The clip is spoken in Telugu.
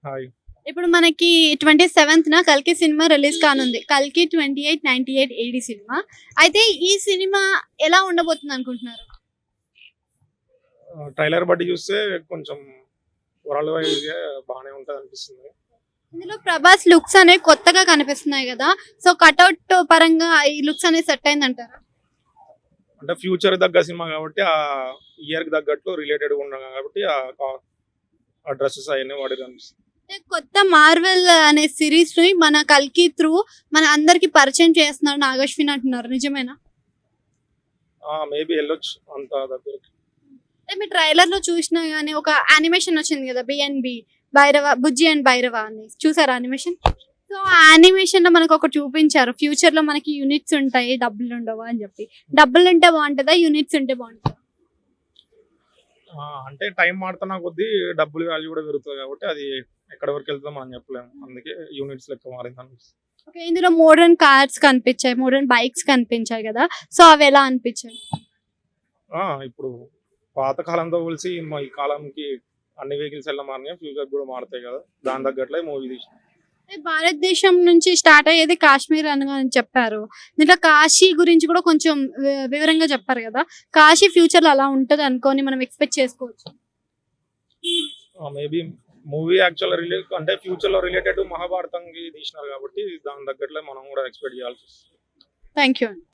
హాయ్. ఇప్పుడు మనకి 27న కల్కి సినిమా రిలీజ్ కానుంది. కల్కి 2898 ఏడి సినిమా. అయితే ఈ సినిమా ఎలా ఉండబోతుంది అనుకుంటున్నారు? ట్రైలర్ బట్టి చూస్తే కొంచెం వరల్డ్ వైడ్‌గా బానే ఉంటదనిపిస్తుంది. ఇందులో ప్రభాస్ లుక్స్ అనేవి కొత్తగా కనిపిస్తున్నాయి గదా! సో కటౌట్ పరంగా ఈ లుక్స్ అనేవి సెట్ అయిందంటారా? అంటే ఫ్యూచర్‌కి తగ్గ సినిమా కాబట్టి ఇయర్‌కి తగ్గట్టు రిలేటెడ్‌గా ఉన్నాం కాబట్టి ఆ డ్రెసెస్ అయన్నీ వాడిరనిపిస్తుంది. అంటే కొత్త మార్వెల్ అనే సీరీస్‌ని మన కల్కి త్రూ మన అందరికి పరిచయం చేస్తున్నారు నాగశ్విన్ అంటున్నారు. నిజమేనా? మేబీ ఎళ్ళొచ్చు అంత దగ్గరికి. అంటే మీ ట్రైలర్‌లో చూసినా గాని ఒక యానిమేషన్ వచ్చింది గదా! BNB Bhairava 'Bujji and Bhairava' అని. చూసారా యానిమేషన్? సో, ఆ యానిమేషన్‌లో మనకొకటి చూపించారు. ఫ్యూచర్‌లో మనకి యూనిట్స్ ఉంటాయి. డబ్బులుండవు అని జెప్పి. డబ్బులుంటే బావుంటదా? యూనిట్స్ ఉంటే బావుంటదా? అంటే టైం మారుతున్న కొద్దీ డబ్బుల వాల్యూ కూడా పెరుగుతది కాబట్టి అది ఎక్కడి వరకు వెళ్తదో మనం చెప్పలేము. అందుకే యూనిట్స్ లెక్క మారిందనిపిస్తుంది. ఓకే. ఇందులో మోడర్న్ కార్స్ కనిపించాయి. మోడర్న్ బైక్స్ కనిపించాయి గదా! సో, అవెలా అనిపించాయి? ఇప్పుడు పాత కాలంతో పోలిసి ఈ కాలంకి అన్ని వెహికల్స్ ఎలా మారినాయో ఫ్యూచర్ కూడా మారుతాయి కదా! దాని తగ్గట్లే మూవీ తీసినారు. అంటే భారతదేశం నుంచి స్టార్ట్ అయ్యేది కాశ్మీర్ అని చెప్పారు. దీంట్లో కాశీ గురించి కూడా కొంచెం వివరంగా చెప్పారు గదా! కాశీ ఫ్యూచర్‌లో అలా ఉంటది అనుకోని మనం ఎక్స్‌పెక్ట్ చేసుకోవచ్చు. మేబీ మూవీ యాక్చువల్‌గా అంటే ఫ్యూచర్‌లో రిలేటెడ్ మహాభారతంకి తీసినారు కాబట్టి దాని తగ్గట్లే మనం కూడా ఎక్స్‌పెక్ట్ చేయాల్సొస్తది. థాంక్ యూ అండి.